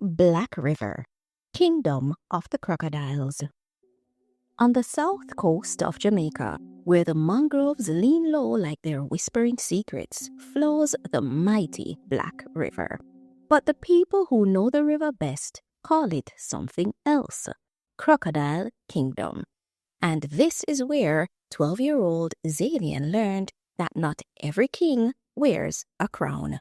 Black River, Kingdom of the Crocodiles. On the south coast of Jamaica, where the mangroves lean low like they're whispering secrets, flows the mighty Black River. But the people who know the river best call it something else, Crocodile Kingdom. And this is where 12-year-old Zavian learned that not every king wears a crown.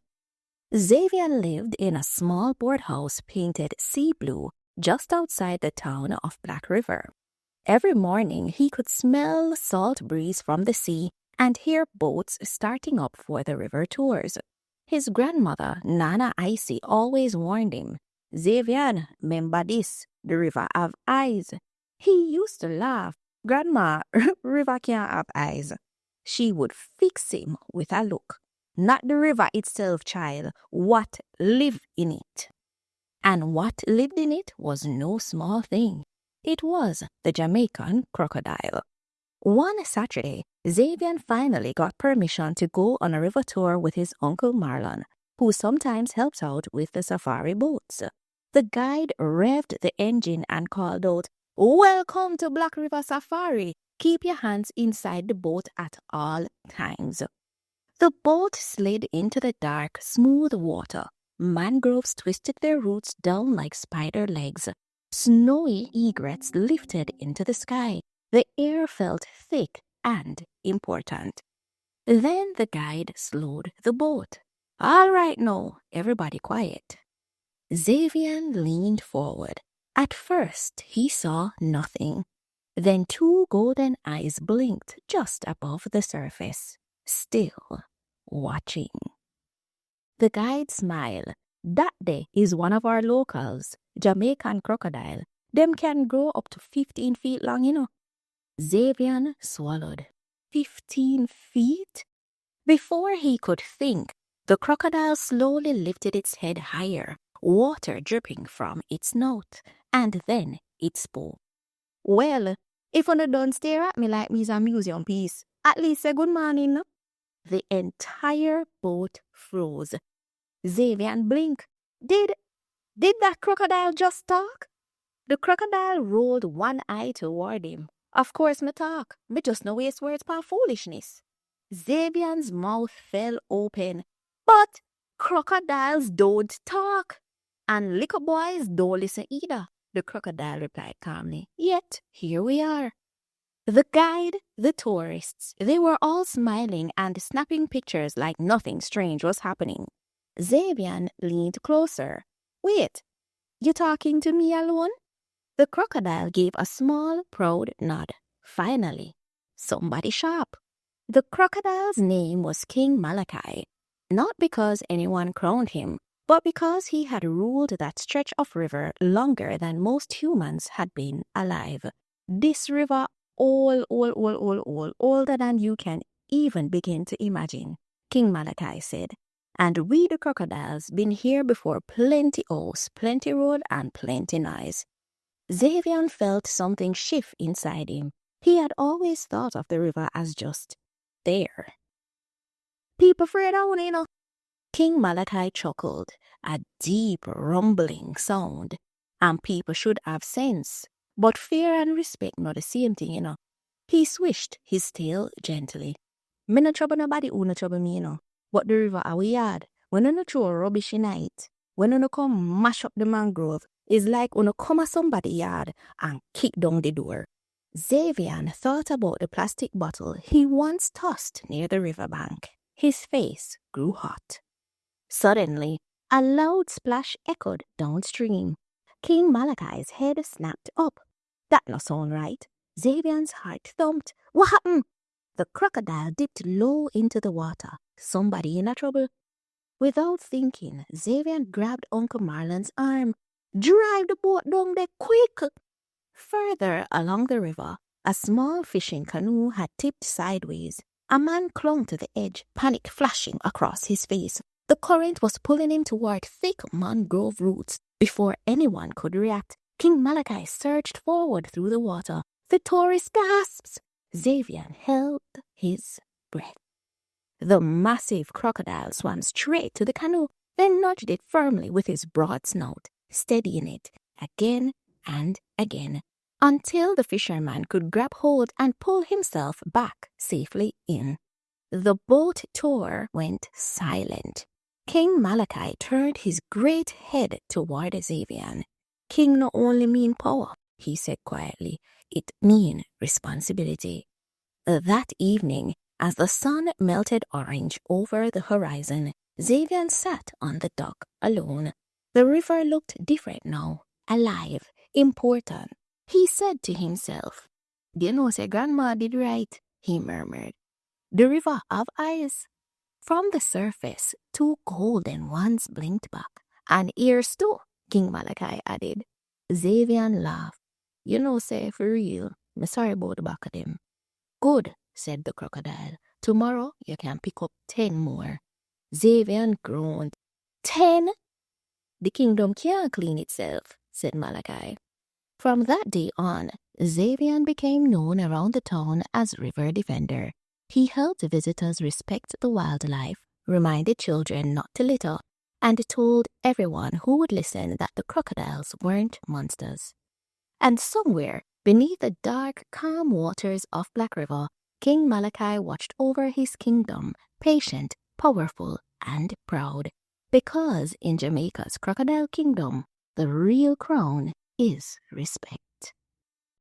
Zavian lived in a small boardhouse painted sea blue just outside the town of Black River. Every morning he could smell salt breeze from the sea and hear boats starting up for the river tours. His grandmother, Nana Icy, always warned him, "Zavian, remember this, the river have eyes." He used to laugh. "Grandma, river can't have eyes." She would fix him with a look. "Not the river itself, child, what live in it." And what lived in it was no small thing. It was the Jamaican crocodile. One Saturday, Zavian finally got permission to go on a river tour with his Uncle Marlon, who sometimes helps out with the safari boats. The guide revved the engine and called out, "Welcome to Black River Safari. Keep your hands inside the boat at all times." The boat slid into the dark, smooth water. Mangroves twisted their roots down like spider legs. Snowy egrets lifted into the sky. The air felt thick and important. Then the guide slowed the boat. "All right now, everybody quiet." Zavian leaned forward. At first, he saw nothing. Then two golden eyes blinked just above the surface, still watching. The guide smiled. "That day is one of our locals, Jamaican crocodile. Them can grow up to 15 feet long, you know." Zavian swallowed. 15 feet? Before he could think, the crocodile slowly lifted its head higher, water dripping from its snout, and then it spoke. "Well, if you don't stare at me like me's a museum piece, at least say good morning, no?" The entire boat froze. Zavian blinked. Did that crocodile just talk? The crocodile rolled one eye toward him. "Of course me talk. Me just no waste words for foolishness." Zavian's mouth fell open. "But crocodiles don't talk. And little boys don't listen either," the crocodile replied calmly. "Yet here we are." The guide, the tourists, they were all smiling and snapping pictures like nothing strange was happening. Zavian leaned closer. "Wait, you talking to me alone?" The crocodile gave a small, proud nod. Finally, somebody sharp. The crocodile's name was King Malachi, not because anyone crowned him, but because he had ruled that stretch of river longer than most humans had been alive. This river older than you can even begin to imagine, King Malachi said. "And we the crocodiles been here before plenty house, plenty road, and plenty noise." Zavian felt something shift inside him. He had always thought of the river as just there. "People afraid of one, you know." King Malachi chuckled, a deep rumbling sound. "And people should have sense. But fear and respect not the same thing, you know." He swished his tail gently. "Me no trouble nobody who no trouble me, you know. But the river our yard, when you no throw rubbish in it, when you no come mash up the mangrove, is like when you come at somebody's yard and kick down the door." Zavian thought about the plastic bottle he once tossed near the riverbank. His face grew hot. Suddenly, a loud splash echoed downstream. King Malachi's head snapped up. "That no sound right." Zavian's heart thumped. "What happened?" The crocodile dipped low into the water. Somebody in a trouble? Without thinking, Zavian grabbed Uncle Marlon's arm. "Drive the boat down there, quick!" Further along the river, a small fishing canoe had tipped sideways. A man clung to the edge, panic flashing across his face. The current was pulling him toward thick mangrove roots. Before anyone could react, King Malachi surged forward through the water. The tourist gasps. Zavian held his breath. The massive crocodile swam straight to the canoe, then nudged it firmly with his broad snout. steadying it again and again, until the fisherman could grab hold and pull himself back safely in. The boat tour went silent. King Malachi turned his great head toward Zavian. King not only mean power, he said quietly, it mean responsibility. That evening, as the sun melted orange over the horizon, Zavian sat on the dock alone. The river looked different now, alive, important. He said to himself, "Do you know, say Grandma did right," he murmured. "The river have eyes." From the surface, two golden ones blinked back. "And ears too," King Malachi added. Zavian laughed. "You know, say, for real, me sorry about the back of them." "Good," said the crocodile. "Tomorrow you can pick up 10 more." Zavian groaned. 10? "The kingdom can't clean itself," said Malachi. From that day on, Zavian became known around the town as River Defender. He helped visitors respect the wildlife, reminded children not to litter, and told everyone who would listen that the crocodiles weren't monsters. And somewhere beneath the dark, calm waters of Black River, King Malachi watched over his kingdom, patient, powerful, and proud. Because in Jamaica's Crocodile Kingdom, the real crown is respect.